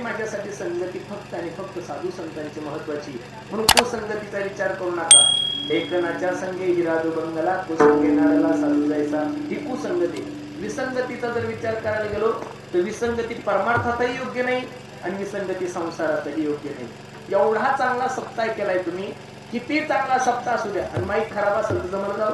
माझ्यासाठी संगती फक्त आणि फक्त साधू संतांची महत्वाची, म्हणून कुसंगतीचा विचार करू नका. लेखनाच्या संगे हिरादू बंगला, कुसंगे नारला साधू जायचा, ही कुसंगती. विसंगतीचा जर विचार करायला गेलो तर विसंगती परमार्थातही योग्य नाही आणि विसंगती संसारातही योग्य नाही. एवढा चांगला सप्ताह केलाय तुम्ही, किती चांगला सप्ताह असू द्या, आणि माईक खराब असेल तर जमल का?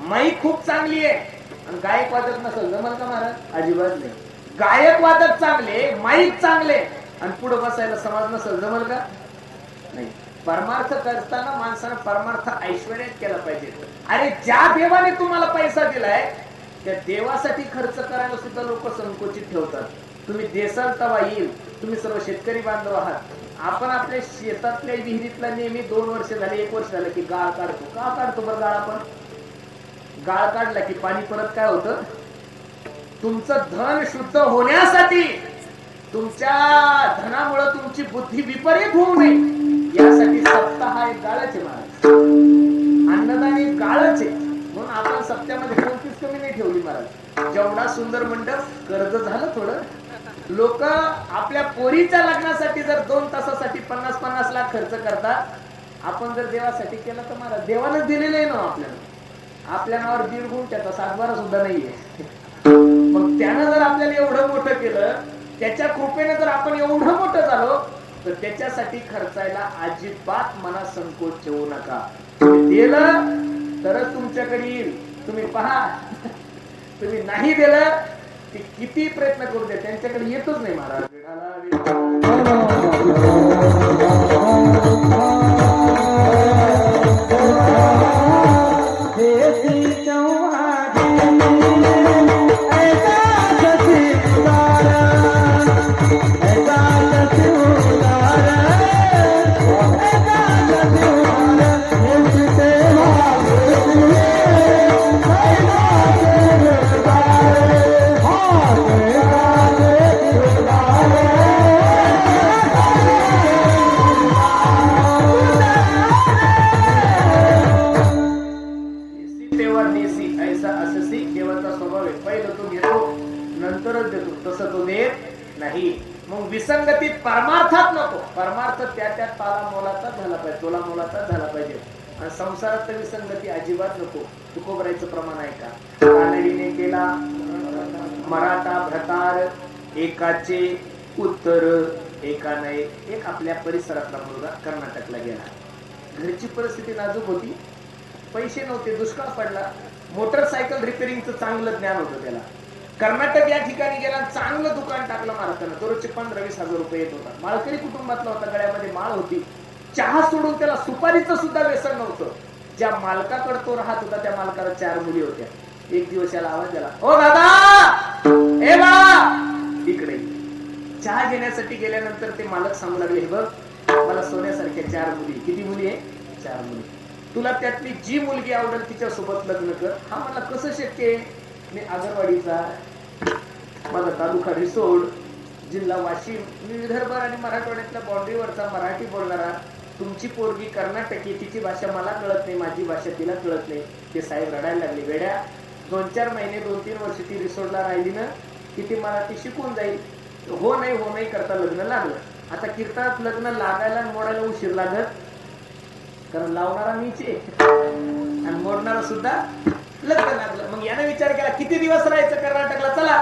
माईक खूप चांगली आहे आणि गायक वादक नसेल जमल का महाराज? अजिबात नाही. गायक वादक चांगले, माईक चांगले आणि पुढे बसायला समाज नसेल जमल का? नाही. परमार्थ करताना माणसानं परमार्थ ऐश्वर्यात केला पाहिजे. अरे ज्या देवाने तुम्हाला पैसा दिलाय त्या देवासाठी खर्च करायला सुद्धा लोक संकोचित ठेवतात. तुम्ही देसाल तवा येईल. तुम्ही सर्व शेतकरी बांधव आहात. आपण आपल्या शेतातल्या विहिरीतला नेहमी 2 वर्ष झाले, 1 वर्ष झालं की गाळ काढतो. का काढतो बरं गाळ? आपण गाळ काढला की पाणी परत काय होतं? तुमचं धन शुद्ध होण्यासाठी, तुमच्या धनामुळे तुमची बुद्धी विपरीत होऊ नये यासाठी सप्ताह हा एक गाळच आहे महाराज. अन्नदान एक गाळच आहे. म्हणून आपण सप्त्यामध्ये कोणतीच कमी नाही ठेवली महाराज. जेवढा सुंदर मंडप, कर्ज झालं थोडं. लोक आपल्या पोरीच्या लग्नासाठी जर 2 तासासाठी 50-50 लाख खर्च करतात. आपण जर देवासाठी केलं तर महाराज देवानं दिलेलं आहे ना आपल्याला. आपल्या नावावर 1.5 गुंठ्याचा 7-12 सुद्धा नाहीये. मग त्यानं जर आपल्याला एवढं मोठं केलं, त्याच्या कृपेने जर आपण एवढं मोठं झालो तर त्याच्यासाठी खर्चायला अजिबात मनात संकोच ठेवू नका. तुम्ही दिलं तरच तुमच्याकडे येईल. तुम्ही पहा, तुम्ही नाही दिलं ते किती प्रयत्न करू दे त्यांच्याकडे येतच नाही महाराज. विसंगतीत परमार्थात नको. परमार्थ त्या ताला मोलाचा झाला पाहिजे, तोला मोलाचा झाला पाहिजे. आणि संसारात तर विसंगती अजिबात नको. तुकोबरायचं प्रमाण आहे का? कानडीने केला मराठा भ्रतार, एकाचे उत्तर एका नाही. एक आपल्या परिसरातला मुलगा कर्नाटकला गेला. घरची परिस्थिती नाजूक होती, पैसे नव्हते, दुष्काळ पडला. मोटरसायकल रिपेरिंगचं चांगलं ज्ञान होतं त्याला. कर्नाटक या ठिकाणी गेला, चांगलं दुकान टाकलं मालकानं. दररोजचे 15-20 हजार रुपये येत होता. मालकरी कुटुंबातला होता, गळ्यामध्ये माळ होती. चहा सोडून त्याला सुपारीचं सुद्धा व्यसन नव्हतं. ज्या मालकाकडे तो राहत होता त्या मालकाला 4 मुली होत्या. एक दिवस याला आवाज दिला, ओ दादा, ए बा इकडे. चहा घेण्यासाठी गेल्यानंतर ते मालक सांगू लागले, हे बघ मला सोन्यासारख्या 4 मुली. किती मुली आहे? 4 मुली. तुला त्यातली जी मुलगी आवडेल तिच्या सोबत लग्न कर. हा मला कसं शक्य आहे? मी आगरवाडीचा, माझा तालुका रिसोड, जिल्हा वाशिम, मी विदर्भ आणि मराठवाड्यातल्या बाउंड्रीवरचा मराठी बोलणारा. तुमची पोरगी कर्नाटकी, तिची भाषा मला कळत नाही, माझी भाषा तिला कळत नाही. ते साहेब रडायला लागले. वेड्या, 2-4 महिने 2-3 वर्ष ती रिसोडला राहिली ना की ती मराठी शिकून जाईल. हो नाही करता लग्न लागलं. आता कीर्तनात लग्न लागायला मोडायला उशीर लागत, कारण लावणारा मीच आहे आणि मोडणारा सुद्धा लग्न लागलं. मग याने विचार केला किती दिवस राहायचं कर्नाटकला. चला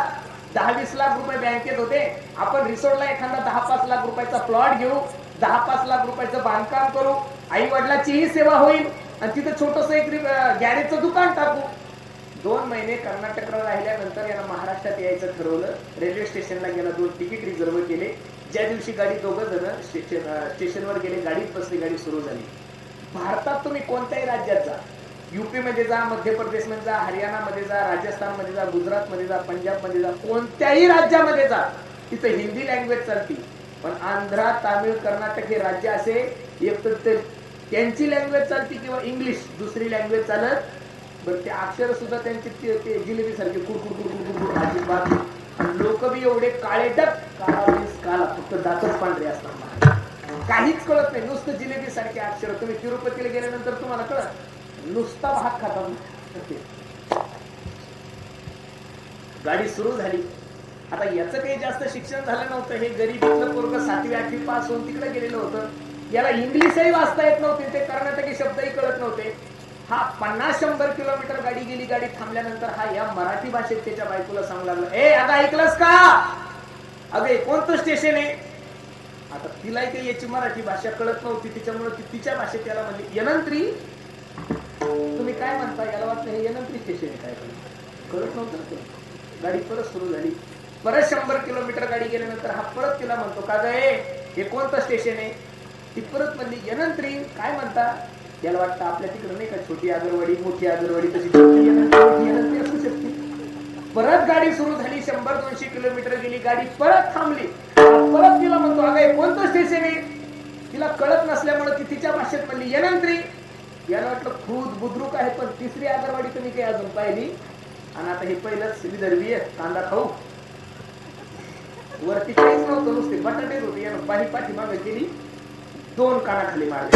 10-20 लाख रुपये बँकेत होते. आपण रिसोर्टला एखादा 10-5 लाख रुपयाचा प्लॉट घेऊ, 10-5 लाख रुपयाचं बांधकाम करू, आई वडिलाचीही सेवा होईल आणि तिथं छोटस एक गॅरेजचं दुकान टाकू. 2 महिने कर्नाटकला राहिल्यानंतर यानं महाराष्ट्रात यायचं ठरवलं. रेल्वे स्टेशनला गेला, 2 तिकीट रिझर्व केले. ज्या दिवशी गाडी 2 जण स्टेशनवर गेले, गाडीत बसली, गाडी सुरू झाली. भारतात तुम्ही कोणत्याही राज्यात जा, यूपी मध्ये जा, मध्य प्रदेश मध्ये जा, हरियाणा मध्ये जा, राजस्थान मध्ये जा, गुजरात मध्ये जा, पंजाब मध्ये जा, कोणत्याही राज्यामध्ये जा, तिथे हिंदी लँग्वेज चालती. पण आंध्रा, तामिळ, कर्नाटक हे राज्य असे एक तर त्यांची लँग्वेज चालती किंवा इंग्लिश दुसरी लँग्वेज चालत. बरं ते अक्षर सुद्धा त्यांची ते जिलेबी सारखे कुरकुर अजिबात. लोक बी एवढे काळेटक, काला फक्त दातच पांढरे असतात, काहीच कळत नाही. नुसतं जिलेबी सारखे अक्षर. तुम्ही तिरुपतीला गेल्यानंतर तुम्हाला कळत, नुसता भात खातात. गाडी सुरू झाली. आता याचं काही जास्त शिक्षण झालं नव्हतं, हे गरीबीतलं पोरग 7वी 8वी पास होऊन तिकडे गेलेलं होतं. याला इंग्लिशही वाचता येत नव्हते, ते कर्नाटकी शब्दही कळत नव्हते. हा 50-100 किलोमीटर गाडी गेली, गाडी थांबल्यानंतर हा या मराठी भाषेत त्याच्या बायकोला सांगू लागला, ए अगं ऐकलंस का, अगं कोणतं स्टेशन आहे. आता तिलाही काही याची मराठी भाषा कळत नव्हती, त्याच्यामुळे ती तिच्या भाषेत त्याला म्हणली यनंत्री. तुम्ही काय म्हणता, याला वाटलं हे यनंत्री स्टेशन आहे, काय कळत नव्हतं. गाडी परत सुरू झाली, परत 100 किलोमीटर गाडी गेल्यानंतर हा परत तिला म्हणतो, का ग हे कोणतं स्टेशन आहे. ती परत म्हणली यनंत्री. काय म्हणता, याला वाटतं आपल्या तिकडे नाही का छोटी आगरवाडी मोठी आगरवाडी, तशी छोटी यनंत्री असू शकते. परत गाडी सुरू झाली, 100-200 किलोमीटर गेली, गाडी परत थांबली. परत तिला म्हणतो, अगं कोणतं स्टेशन आहे. तिला कळत नसल्यामुळे ती तिच्या भाषेत म्हणली यनंत्री. याला वाटलं खूप बुद्रुक आहे, पण तिसरी आगरवाडी तुम्ही काही अजून पाहिली. आणि आता हे पहिलंच विदर्भी कांदा खाऊ, वरती काहीच नव्हतं, नुसते बटाटेच होते. यानं बाही पाठीमागे केली, 2 कानाखाली मारले.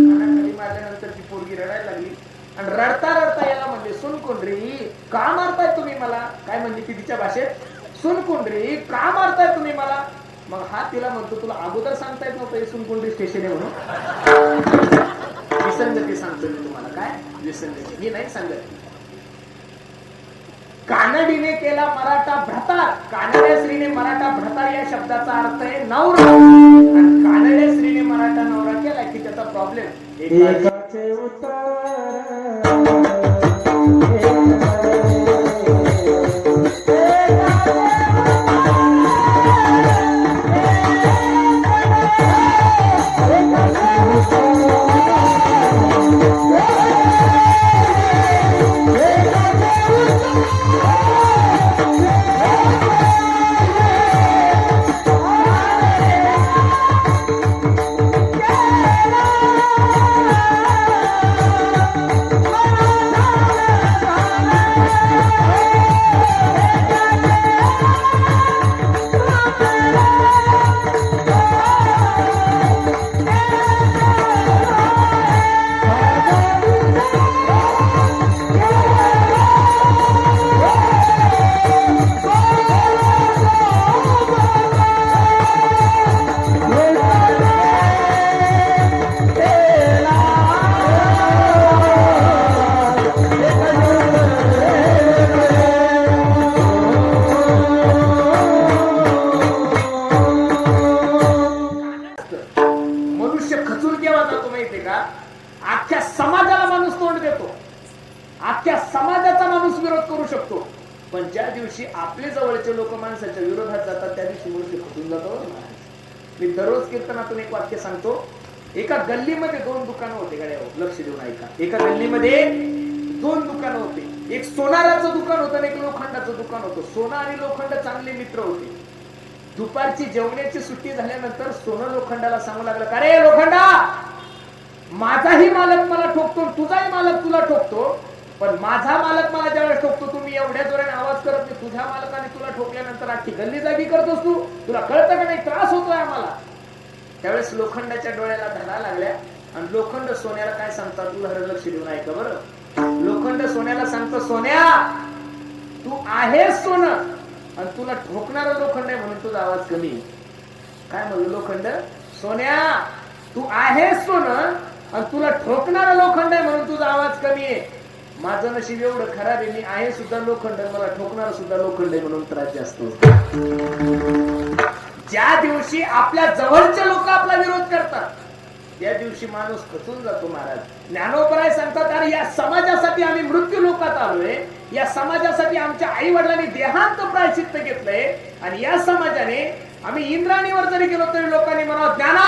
कानाखाली मारल्यानंतर ती पोरगी रडायला लागली आणि रडता रडता याला म्हणले, सुन कोंडरी का मारताय तुम्ही मला. काय म्हणली ती तिच्या भाषेत, सुन कोंडरी का मारताय तुम्ही मला. मग हा तिला म्हणतो, तुला अगोदर सांगता येत नव्हतं सुन कोंडरी स्टेशन आहे म्हणून. विसंगती सांगतो मी तुम्हाला, काय विसंगती मी नाही सांगत. कानडीने केला मराठा भ्रतार. कानड्या स्त्रीने मराठा भ्रतार या शब्दाचा अर्थ आहे नवरा, आणि कानड्या स्त्रीने मराठा नवरा केला की त्याचा प्रॉब्लेम एकाचे पण ज्या दिवशी आपले जवळचे लोक माणसाच्या विरोधात जातात त्या दिवशी मनुष्य खचून जातो. मी दररोज कीर्तनातून एक वाक्य सांगतो. एका गल्लीमध्ये 2 दुकानं होते, गाड्यावर लक्ष देऊन ऐका. एका गल्लीमध्ये 2 दुकानं होते. एक सोनाराचं दुकान होतं आणि एक लोखंडाचं दुकान होतं. सोना आणि लोखंड चांगले मित्र होते. दुपारची जेवण्याची सुट्टी झाल्यानंतर सोनं लोखंडाला सांगू लागलं, का रे लोखंडा, माझाही मालक मला ठोकतो, तुझाही मालक तुला ठोकतो, पण माझा मालक मला ज्यावेळेस ठोकतो तुम्ही एवढ्या जोराने आवाज करत नाही. तुझ्या मालकाने तुला ठोकल्यानंतर अख्खी गल्ली जागी करतोस तू, तुला कळतं का नाही, त्रास होतोय आम्हाला. त्यावेळेस लोखंडाच्या डोळ्याला धडा लागल्या आणि लोखंड सोन्याला काय सांगतात, तुला लक्ष देऊन ऐका बरं. लोखंड सोन्याला सांगतो, सोन्या तू आहेस सोनं आणि तुला ठोकणारं लोखंड आहे म्हणून तुझा आवाज कमी. काय म्हणलं लोखंड, सोन्या तू आहेस सोनं आणि तुला ठोकणारं लोखंड आहे म्हणून तुझा आवाज कमी आहे. माझं नशीब एवढं खराब आहे, मी आहे सुद्धा लोखंड, मला ठोकणार सुद्धा लोखंड आहे म्हणून त्रास जास्त होतो. ज्या दिवशी आपल्या जवळचे लोक आपला विरोध करतात त्या दिवशी माणूस खचून जातो. महाराज ज्ञानोबराय सांगतात, अरे या समाजासाठी आम्ही मृत्यू लोकात आलोय, या समाजासाठी आमच्या आई वडिलांनी देहांत प्रायश्चित्त घेतलंय, आणि या समाजाने आम्ही इंद्राणीवर जरी गेलो तरी लोकांनी म्हणावं, ज्ञाना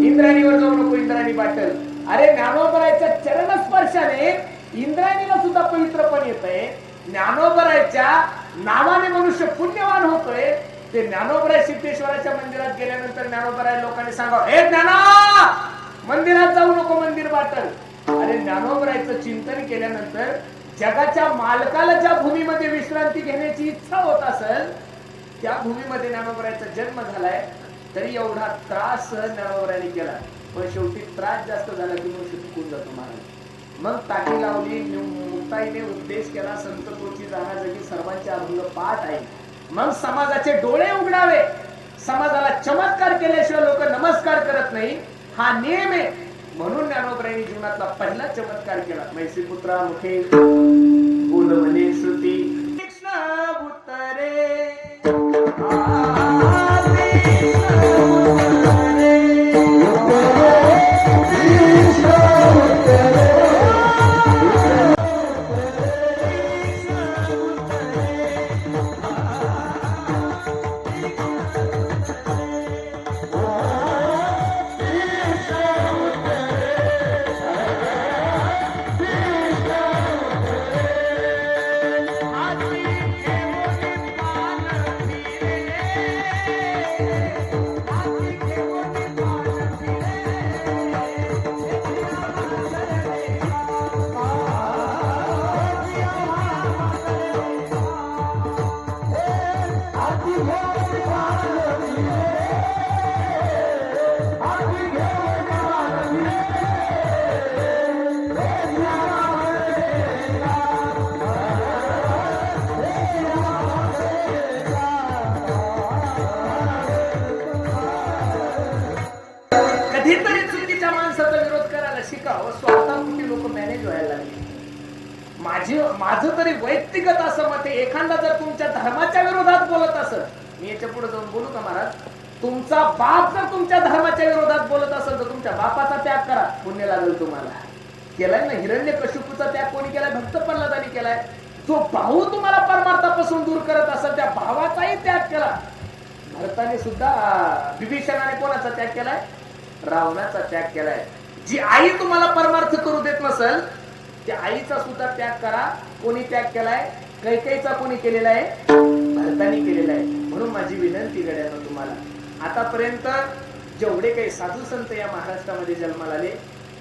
इंद्राणीवर जाऊ नको, इंद्राणी बाटल. अरे ज्ञानोबरायच्या चरणस्पर्शाने इंद्रायणीला सुद्धा पवित्रपण येतंय. ज्ञानोबरायच्या नावाने मनुष्य पुण्यवान होतोय. ते ज्ञानोबराय सिद्धेश्वराच्या मंदिरात गेल्यानंतर ज्ञानोबराय लोकांनी सांगावं, हे ज्ञाना मंदिरात जाऊ नको, मंदिर बाटल. अरे ज्ञानोबरायचं चिंतन केल्यानंतर जगाच्या मालकाला ज्या भूमीमध्ये विश्रांती घेण्याची इच्छा होत असेल त्या भूमीमध्ये ज्ञानोबरायचा जन्म झालाय. तरी एवढा त्रास सहन ज्ञानोबरायांनी केला, पण शेवटी त्रास जास्त झाला की मनुष्य चुकून जातो. महाराज मग ताटी लावली, मुक्ताईने उपदेश केला, संत तोची जागा जगी सर्वांचे अभंग पाठ आहे. मग समाजाचे डोळे उघडावे, समाजाला चमत्कार केल्याशिवाय लोक नमस्कार करत नाही, हा नियम आहे. म्हणून ज्ञानोबरायांनी जीवनातला पहिला चमत्कार केला. मैसीपुत्रा मुखे बोलवणे श्रुती कृष्ण उतरे कधीतरी चुकीच्या माणसाचा विरोध करायला शिकावं. स्वतःपुरती लोक मॅनेज व्हायला लागली. माझं तरी व्यक्तिगत असं मत आहे, एखादा जर तुमच्या धर्माच्या विरोधात बोलत असेल, मी याच्या पुढे जाऊन बोलू का महाराज, तुमचा बाप जर तुमच्या धर्माच्या विरोधात बोलत असेल तर तुमच्या बापाचा त्याग करा, पुण्य लागेल तुम्हाला. केलाय ना हिरण्यकशिपूचा त्याग कोणी केलाय? भक्त प्रल्हादानी केलाय. जो भाऊ तुम्हाला परमार्थापासून दूर करत असेल त्या भावाचाही त्याग केला. भरताने सुद्धा विभीषणाने कोणाचा त्याग केलाय? रावणाचा त्याग केलाय. जी आई तुम्हाला परमार्थ करू देत नसेल त्या आईचा सुद्धा त्याग करा. कोणी त्याग केलाय? कैकेयीचा कोणी केलेला आहे? भरताने केलेला आहे. म्हणून माझी विनंती गड्यानं तुम्हाला, आतापर्यंत जेवढे काही साधू संत या महाराष्ट्रामध्ये जन्माला आले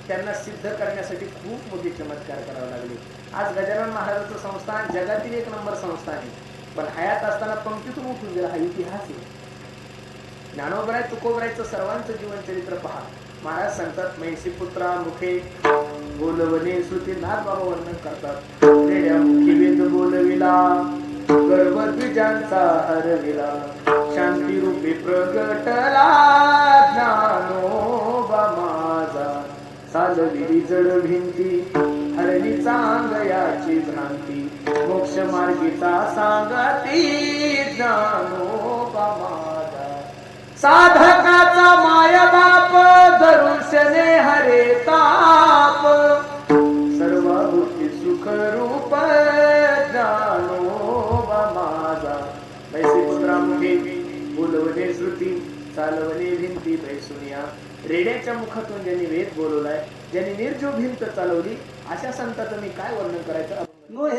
त्यांना सिद्ध करण्यासाठी खूप मोठे चमत्कार करावे लागले. आज गजानन महाराजांचं संस्थान जगातील 1 नंबर संस्थान आहे, पण हयात असताना पंक्तीतून उठून गेला हा इतिहास आहे. ज्ञानोबराय तुकोबरायचं सर्वांचं जीवन चरित्र पहा. महाराज सांगतात, मैसीपुत्रा मुखे बोलवणे श्रुती नाथ बाबा वर्णन करतात. रेड्या मुखी वेद बोलविला, गर्व द्विजांचा हरविला, शांती रूपी प्रगटला ज्ञानोबा माझा. सालविली जड भिंती हरणी चांगयाची भ्रांती, मोक्ष मार्गीचा सांगती ज्ञानोबा माझा. साधकाचा माय बाप दरुशने हरे ताप, सर्व भूती सुख रूप ज्ञानोबा माझा. मैसीपुत्रा मुखे बोलवणे श्रुती, चालवणे भिंती बैसुनिया. रेड्याच्या मुखातून ज्यांनी वेद बोलवलाय, ज्यांनी निर्जीव भिंत चालवली, अशा संतांचं मी काय वर्णन करायचं? Oh,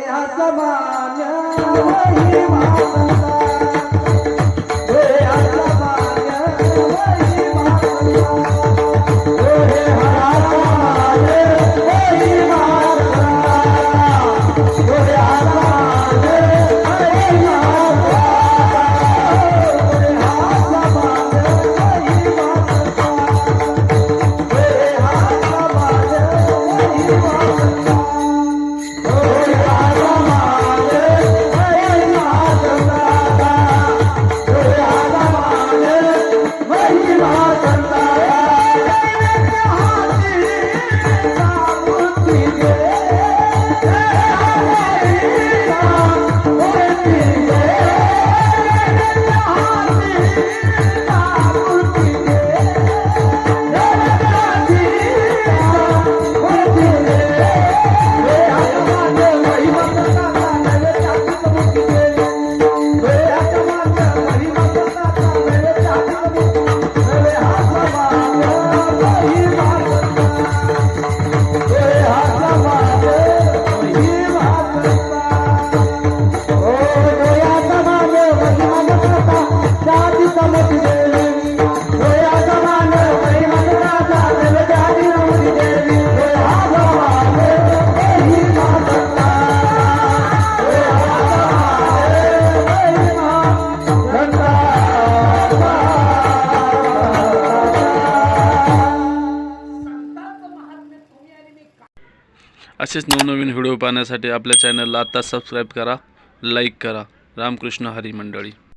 असेच नवनवीन व्हिडिओ पाहण्यासाठी आपल्या चॅनलला आता सबस्क्राईब करा, लाईक करा. रामकृष्ण हरी मंडळी.